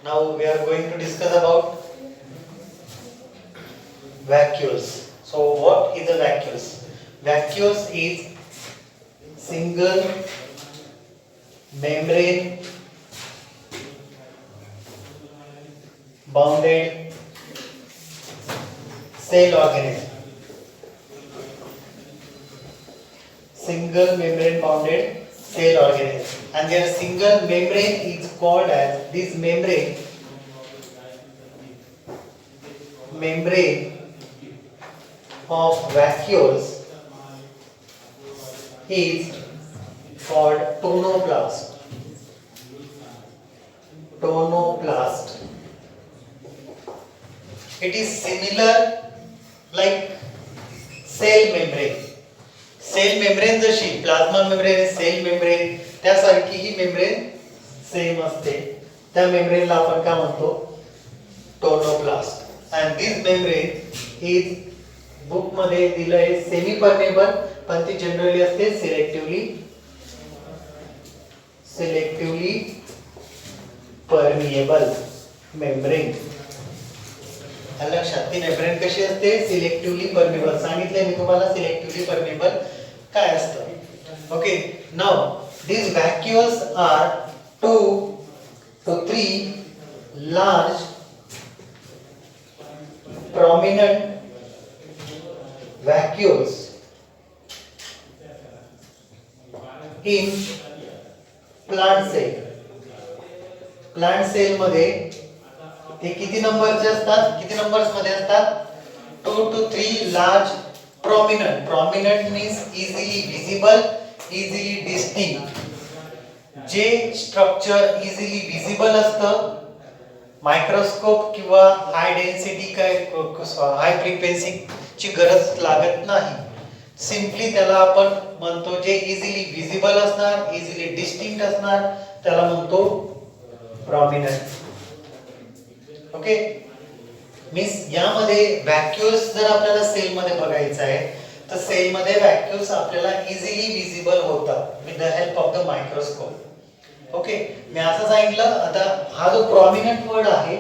Now we are going to discuss about vacuoles. So what is a vacuoles? Vacuoles is single membrane bounded cell organism. Single membrane bounded cell organism. And their single membrane is called as this membrane of vacuoles is called tonoplast. Tonoplast. It is similar like cell membrane. Cell membrane जशी plasma membrane cell membrane त्यासारखी ही membrane same असते. त्या मेम्ब्रेनला आपण काय म्हणतो tonoplast. And this membrane is book मध्ये दिलंय सेमी परमेबल पण ती जनरली असते सिलेक्टिव्हली परमिएबल मेम्ब्रेन. लक्षात ती मेम्ब्रेन कशी असते सिलेक्टिव्हली परमिएबल. सांगितलंय मी तुम्हाला सिलेक्टिव्हली परमिएबल काय असतं. Okay now these vacuoles are 2 to 3 large prominent vacuoles in plant cell. Plant cell मध्ये ते किती नंबरचे असतात? किती नंबर्स मध्ये असतात? 2 to 3 large prominent means easily visible, easily distinct. जे स्ट्रक्चर इझिली विजिबल असतं मायक्रोस्कोप किंवा हाय डेन्सिटी हाय फ्रिक्वेन्सी ची गरज लागत नाही. सिंपली त्याला आपण म्हणतो जे इझिली विजिबल असणार इझिली डिस्टिंक्ट असणार त्याला म्हणतो प्रॉमिनंट. ओके मीन्स यामध्ये व्हॅक्यूल्स जर आपल्याला सेल मध्ये बघायचं आहे तर सेल मध्ये व्हॅक्यूल्स आपल्याला इझिली विजिबल होतात with the help of the microscope. Okay मी असं सांगितलं. आता हा जो प्रॉमिनंट वर्ड आहे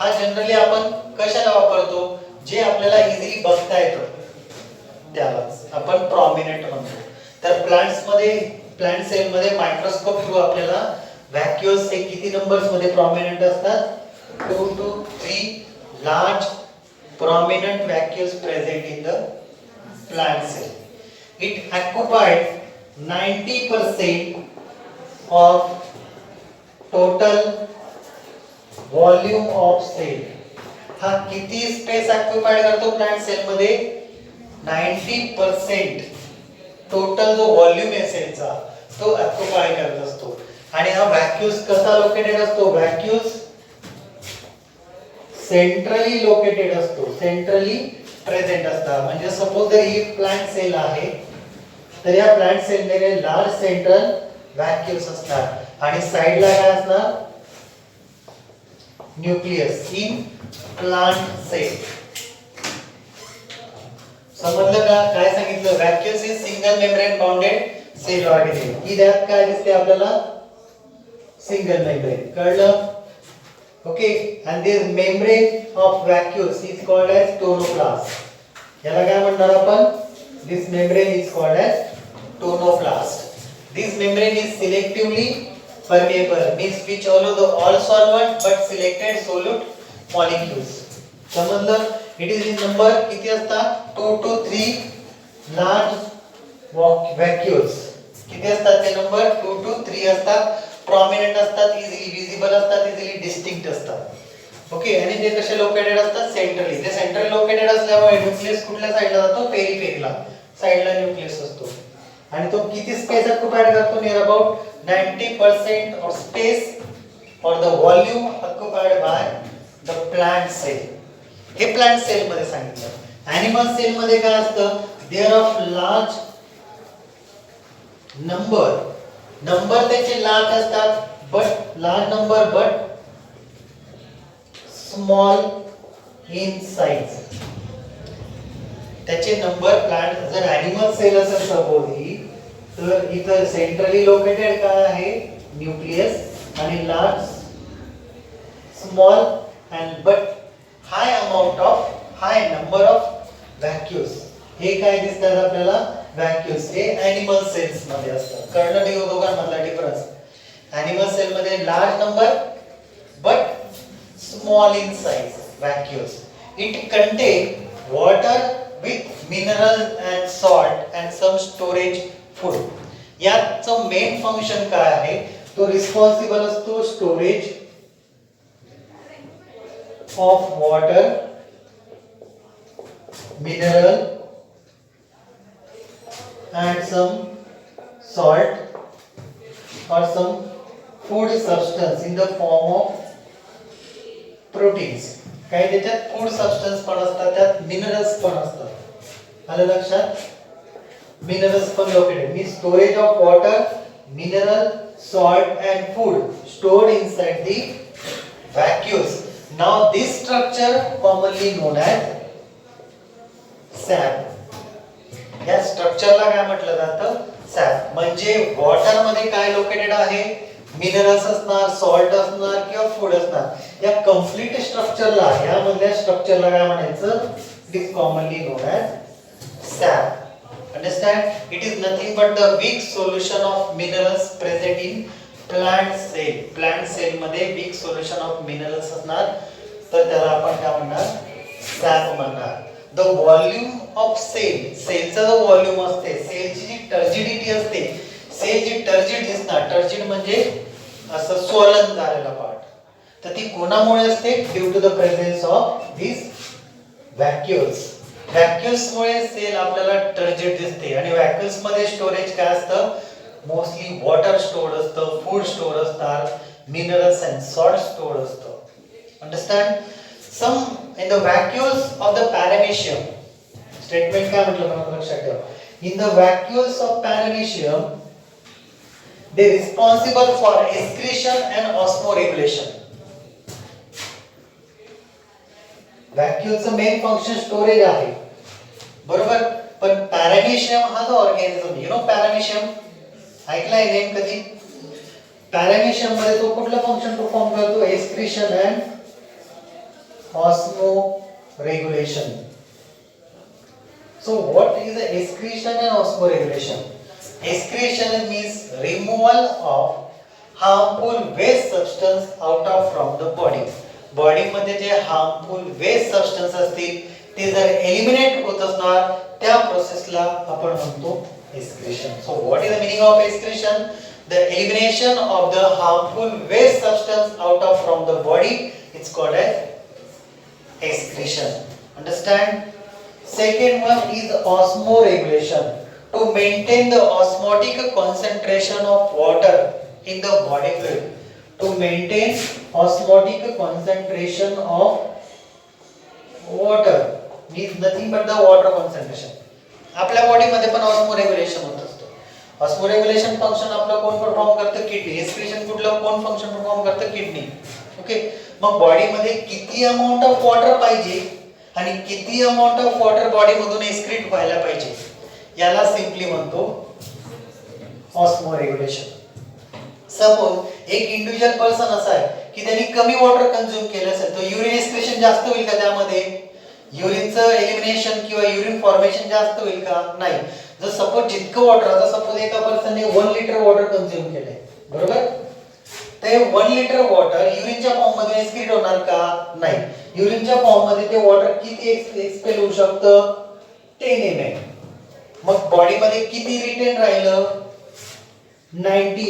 हा जनरली आपण कशाला वापरतो? जे आपल्याला इझिली बघता येतं त्यालाच आपण प्रॉमिनंट म्हणतो. तर प्लांट सेल मध्ये मायक्रोस्कोप थ्रू आपल्याला व्हॅक्यूल्स हे किती नंबर्स मध्ये प्रॉमिनंट असतात? 2 to 3 large prominent vacuoles present in the plant cell. It occupied 90% of total volume of cell. हा किती स्पेस ऑक्युपाइड करतो प्लांट सेल मध्ये? 90% टोटल जो व्हॉल्यूम आहे सेलचा तो ऑक्युपाय करत असतो. आणि हा व्हॅक्यूल्स कसा लोकेटेड असतो? व्हॅक्यूल्स सेंट्रली लोकेटेड असतो. सेंट्रली प्रेझेंट असतात. म्हणजे सपोज जर ही प्लांट सेल आहे तर या प्लांट सेल मध्ये लार्ज सेंट्रल व्हॅक्यूल्स असतात आणि साइडला काय असणार? Nucleus in plant cell. समजलं का? काय सांगितलं? Vacuoles is single membrane bounded cell organism. ही त्यात काय दिसते आपल्याला? Single membrane. कळलं? Okay, and this membrane of vacuoles is called as tonoplast. याला काय म्हणणार आपण? This membrane is called as tonoplast. This membrane is selectively permeable, means which allow the all solvent but selected solute molecules. समजलं? It is in number किती असतात? 2 to 3 large vacuoles. किती असतात ते नंबर? 2 to 3 असतात. प्रॉमिनंट असतात, easily visible असतात, easily distinct असतात. ओके आणि ते कसे लोकेटेड असतात? सेंट्रली. ते सेंट्रल लोकेटेड असल्यामुळे न्यूक्लियस कुठल्या साइडला जातो? पेरिफेरीला साइडला न्यूक्लियस असतो. आणि तो किती स्पेस ऑक्युपाइड करतो? नियर अबाउट 90% ऑफ स्पेस और the volume occupied by the plant cell. हे प्लांट सेल मध्ये सांगितलं. ॲनिमल सेल मध्ये काय असतं? देअर ऑफ लार्ज नंबर त्याचे लार्ज असतात but large number but small in size. त्याचे नंबर प्लांट जर ॲनिमल सेल असेल सपोज ही तर इथं सेंट्रली लोकेटेड काय आहे? न्यूक्लियस आणि large small and but high number of vacuoles. हे काय दिसतात आपल्याला vacuoles हे animal cells मध्ये असतात. कळलं नाही दोघांमधला डिफरन्स. Animal cell मध्ये large number but small in size vacuoles. It contain water with minerals and salt and some storage food. याचं मेन फंक्शन काय आहे? तो रिस्पॉन्सिबल असतो storage of water, mineral and some salt or some food substance in the form of proteins. काही त्याच्यात food substance पण असतात, त्यात मिनरल्स पण असतात. आलं लक्षात? मिनरल्स पण located means storage of water, mineral, salt and food stored inside the vacuoles. Now this structure commonly known as sap. या स्ट्रक्चरला काय म्हटलं जातं? सॅप. म्हणजे वॉटर मध्ये काय लोकेटेड आहे? मिनरल्स असणार, सॉल्ट असणार किंवा फूड असणार. या कंप्लीट स्ट्रक्चरला, या मधल्या स्ट्रक्चरला काय म्हणायचं? It is commonly non as SAP. Understand? It is nothing but the weak solution of minerals present in plant cell. Plant cell मध्ये weak solution of minerals असणार, तर त्याला आपण काय म्हणणार? सॅप म्हणणार. The volume of cell, सेलचा जो volume असते, सेलची जी टर्जिडिटी असते, सेल जी टर्जिड दिसणार, टर्जिड म्हणजे असं स्वलन झालेला पार्ट, तर ती कोणामुळे असते? Due to the presence of this vacuoles. Vacuoles मुळे सेल आपल्याला टर्जिड दिसते. आणि व्हॅक्युल्स मध्ये स्टोरेज काय असतं? मोस्टली वॉटर स्टोर्ड असतं, फूड स्टोर असतात, मिनरल्स अँड सॉल्ट स्टोर्ड असतं. Understand? Some in the vacuoles of the paramecium, statement काय म्हटलं मला लक्षात ठेवा. In the vacuoles of paramecium they responsible for excretion and osmoregulation. व्हॅक्युलचं मेन फंक्शन स्टोरेज आहे, बरोबर. पण पॅरामेशियम हा जो ऑर्गॅनिझम, यु नो पॅरामेशियम ऐकलाय नेम कधी? पॅरामेशियम मध्ये तो कुठलं फंक्शन परफॉर्म करतो? Excretion and osmoregulation. So what is the excretion and osmoregulation? Excretion means removal of harmful waste substance out of from the body. Body मध्ये जे harmful waste substance असतील ते जर एलिमिनेट होत असणार, त्या प्रोसेसला आपण म्हणतो excretion. So what is the meaning of excretion? The elimination of the harmful waste substance out of from the body is called as excretion. Understand? Second one is osmoregulation. To maintain the osmotic concentration of water in the body fluid. To maintain osmotic concentration of water means nothing but the water concentration. आपल्या body मध्ये पण ऑस्मोरेग्युलेशन होत असतं. ऑस्मोरेग्युलेशन function आपलं कोण perform करतं? Kidney. Excretion कुठलं कोण फंक्शन परफॉर्म करतं? किडनी. ओके. मग बॉडी मध्ये किती अमाउंट ऑफ वॉटर पाहिजे आणि किती अमाउंट ऑफ वॉटर बॉडी मधून एक्सक्रीट व्हायला पाहिजे, याला सिंपली म्हणतो ऑस्मोरेग्युलेशन. सपोज एक इंडिव्हिज्युअल पर्सन असा आहे की त्यांनी कमी वॉटर कंझ्युम केलं असेल, तर युरिन एक्सक्रीशन जास्त होईल का त्यामध्ये? युरिनचं एलिमिनेशन किंवा युरिन फॉर्मेशन जास्त होईल का? नाही. जर सपोज जितकं वॉटर, आता सपोज एका पर्सनने 1 लिटर वॉटर कंझ्युम केलंय, बरोबर, ते 1 लिटर वॉटर युरिनच्या फॉर्म मध्ये एक्सक्रीट होणार का? नाही. युरिनच्या फॉर्म मध्ये ते वॉटर किती एक्सपेल होऊ शकतं? 10 ml. मग बॉडी मध्ये किती रिटेन राहिलं? 90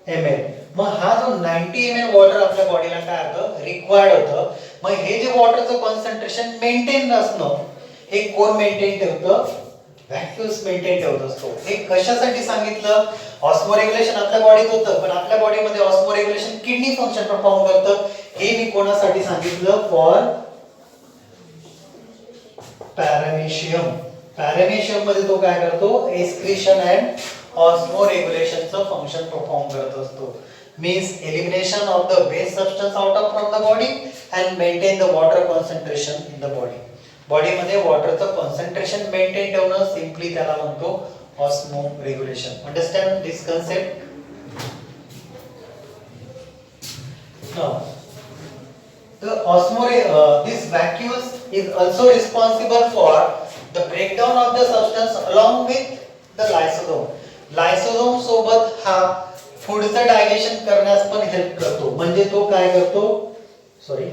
ml. मग हा जो 90 ml वॉटर आपल्या बॉडीला काय होतं? रिक्वायर्ड होतं. मग हे जे वॉटरचं कॉन्सन्ट्रेशन मेंटेन असणं, हे कोण मेंटेन ठेवतं? व्हॅक्युल्स मेंटेन ठेवत असतो. हे कशासाठी सांगितलं? ऑस्मोरेग्युलेशन आपल्या बॉडीत होतं, पण आपल्या बॉडीमध्ये ऑस्मोरेग्युलेशन किडनी फंक्शन परफॉर्म करतं. हे मी कोणासाठी सांगितलं? For paramecium. पॅरामेशियम मध्ये तो काय करतो? एक्सक्रीशन अँड ऑस्मोरेग्युलेशनचं फंक्शन परफॉर्म करत असतो. Means elimination of the waste substance out of from the body and maintain the water concentration in the body. Body मध्ये वॉटरचं कॉन्सन्ट्रेशन मेंटेन ठेवणं, सिंपली त्याला म्हणतो osmoregulation. Understand this concept? Now, this vacuole is also responsible for the breakdown of the substance along with the lysosome. Lysosome सोबत हा फूडचं digestion करण्यास पण हेल्प करतो. म्हणजे तो काय करतो? सॉरी,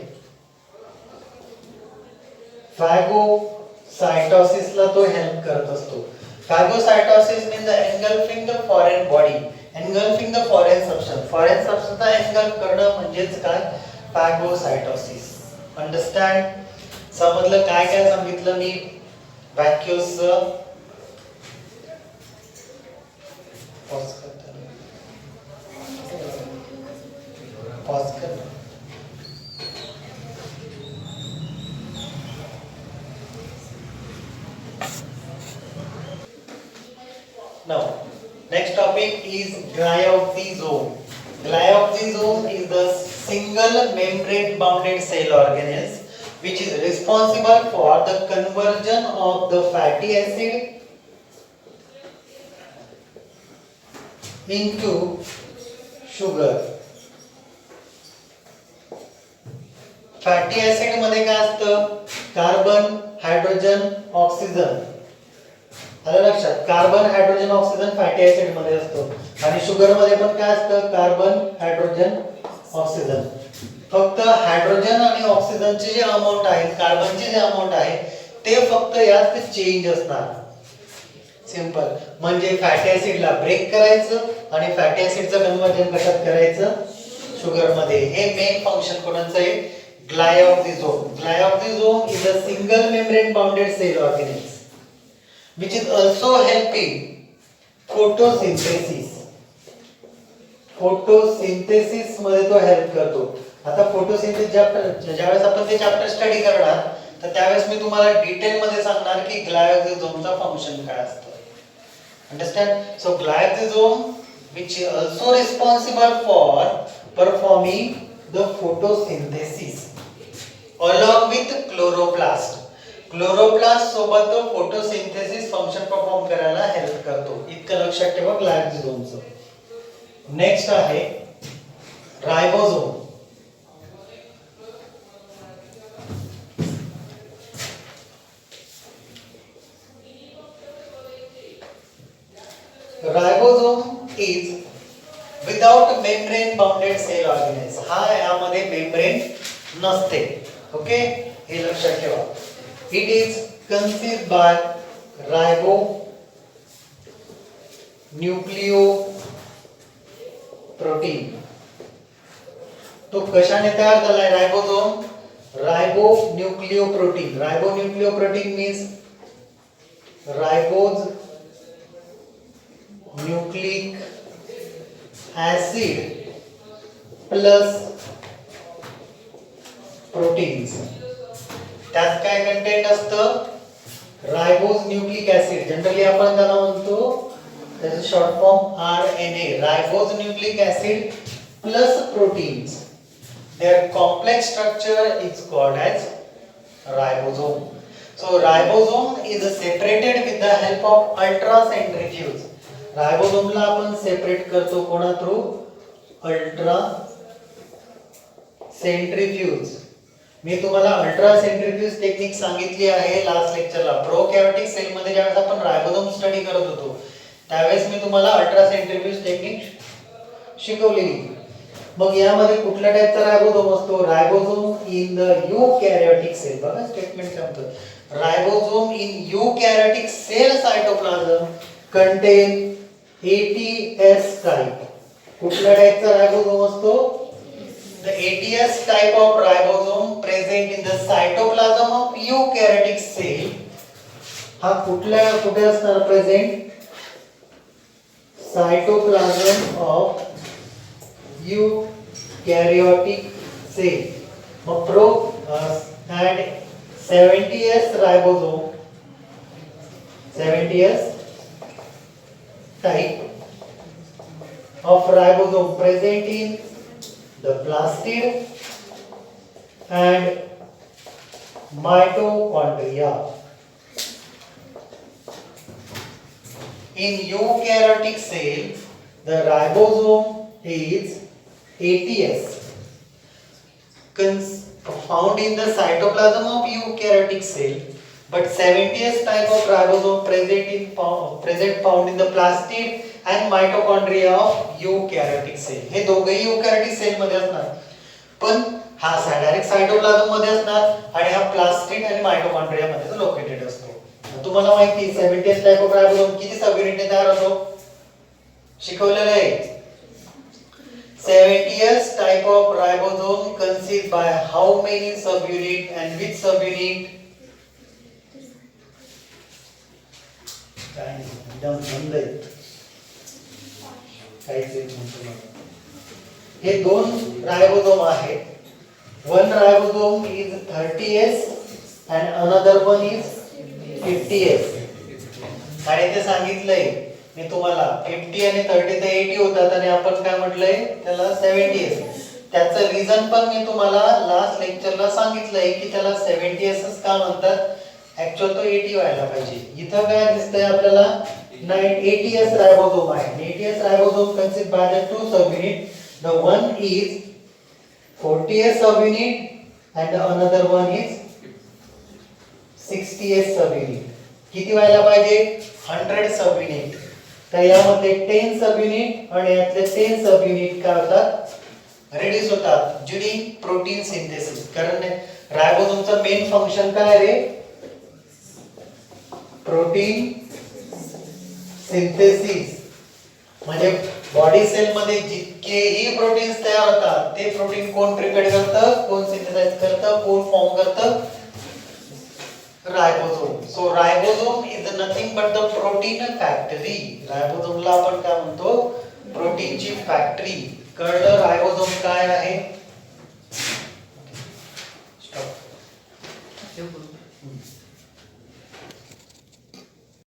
फॅगोसायटोसिसला तो हेल्प करत असतो. फॅगोसायटोसिस means engulfing the foreign body, engulfing the foreign substance. Foreign substance engulf करणं म्हणजेच काय? फॅगोसायटोसिस. अंडरस्टँड? समजलं काय काय सांगितलं मी व्हॅक्यूल्स? पॉज कर. Now, next topic is glyoxysome. Glyoxysome is the single membrane bounded cell organelle which is responsible for the conversion of the fatty acid into sugar. Fatty acid मध्ये काय असतं? Carbon, hydrogen, oxygen. आलं लक्षात? Carbon, hydrogen, oxygen fatty acid मध्ये असतो. आणि sugar मध्ये पण काय असतं? Carbon, hydrogen, oxygen. फक्त हायड्रोजन आणि ऑक्सिजनचे जे अमाउंट आहे, कार्बनचे जे अमाउंट आहे ते फक्त यात चेंज असणार. सिंपल. म्हणजे फॅटी ऍसिडला ब्रेक करायचं आणि फॅटी ऍसिडचं कन्वर्जन कशात करायचं? शुगर मध्ये. हे मेन फंक्शन कोणाचं आहे? Glyoxysome. Glyoxysome is a single membrane bounded cell organism which is also helping photosynthesis. Photosynthesis मध्ये तो हेल्प करतो. आता फोटोसिंथेसिस ज्यावेळेस आपण ते चॅप्टर स्टडी करणार तर त्यावेळेस मी तुम्हाला डिटेल मध्ये सांगणार की ग्लायोक्सिझोमचा फंक्शन काय असतं. Understand? So glyoxysome which is also responsible for performing the photosynthesis along with chloroplast. Chloroplast सोबत तो फोटोसिंथेसिस फंक्शन परफॉर्म करायला हेल्प करतो. इतकं लक्षात ठेवा ग्लायोक्सिझोमचं. नेक्स्ट आहे ribosome. Ribosome is without membrane bounded sale organelles. हा यामध्ये मेम्ब्रेन नसते. ओके, हे लक्षात ठेवा. It is consist bye ribo nucleo protein. तो कशाने तयार झालाय ribosome? Ribo nucleo protein. Ribo nucleo protein means रायबोज nucleic acid plus proteins. त्यात काय कंटेंट असतं? रायबोज न्यूक्लिक ऍसिड. जनरली आपण त्याला म्हणतो त्याचं short form RNA. Ribose nucleic acid plus proteins. Their complex structure is called as ribosome. So ribosome is separated with the help of ultracentrifuge. रायबोझोमला आपण separate करतो कोणा थ्रू? Ultra centrifuge. मी तुम्हाला ultra centrifuge technique सांगितली आहे last लेक्चरला. प्रोकॅरियोटिक sale मध्ये ज्यावेळेस आपण ribosome study करत होतो त्यावेळेस मी तुम्हाला अल्ट्रा सेंट्रीफ्यूज टेक्निक शिकवलेली. मग यामध्ये कुठल्या टाइपचा रायबोझोम असतो? Ribosome in the eukaryotic cell. बघा स्टेटमेंट काय म्हणतं? Ribosome in eukaryotic cell cytoplasm contain ATS type. कुठल्या टाइपचा रायबोझोम असतो? The ATS type of ribosome present in the cytoplasm of eukaryotic cell. हा कुठे असणार present? Cytoplasm of eukaryotic cell. मग pro and 70S ribosome, 70S type of ribosome present in the plastid and mitochondria. In eukaryotic cell, the ribosome is ATS. found in the cytoplasm of eukaryotic cell, but 70th type of ribosome present found in the plastid and mitochondria of eukaryotic cell. हे दोघेही eukaryotic cell मध्ये असणार, पण हा direct cytoplasm मध्ये असणार आणि हा प्लास्टिड आणि मायटोकॉन्ड्रिया मध्ये लोकेटेड असतो. तुम्हाला माहिती 70th टाइप ऑफ रायबोसोम किती सब युनिटने तयार होतो, शिकवलेलं आहे. 70th type of ribosome consists by how many subunit and which subunit? काय एकदम बंद आहे, काहीच एक म्हणतो मला. हे दोन रायबोसोम आहेत. One ribosome is 30S and another one is 50S. आणि ते सांगितलंय मी तुम्हाला 50 आणि 30 ते 80 होतात आणि आपण काय म्हटलंय त्याला 70S. त्याचं रिझन पण मी तुम्हाला लास्ट लेक्चरला सांगितलंय की त्याला 70S का म्हणतात, ऍक्च्युअल तो 80 व्हायला पाहिजे. इथं काय दिसतंय आपल्याला 80S रायबोसोम आहे. 80S रायबोसोम consists by the two subunit. The one is 40S subunit and the another one is 60S subunit. किती व्हायला पाहिजे 100 सबयुनिट. तर यामध्ये 10 सबयुनिट आणि यातले 10 सबयुनिट काय होतात, रिड्यूस होतात ड्युरिंग प्रोटीन सिंथेसिस. कारण रायबोसोमचं मेन फंक्शन काय रे, प्रोटीन सिंथेसिस. म्हणजे बॉडी सेल मध्ये जितकेही प्रोटीन्स तयार होतात ते प्रोटीन कोण प्रिपेअर करतं, कोण सिंथेसाइज करतं, कोण फॉर्म करतं, ribosome. So ribosome is nothing but the protein factory. रायबोसोमला आपण काय म्हणतो, प्रोटीनची फॅक्टरी. कळलं रायबोसोम काय आहे. स्टॉप.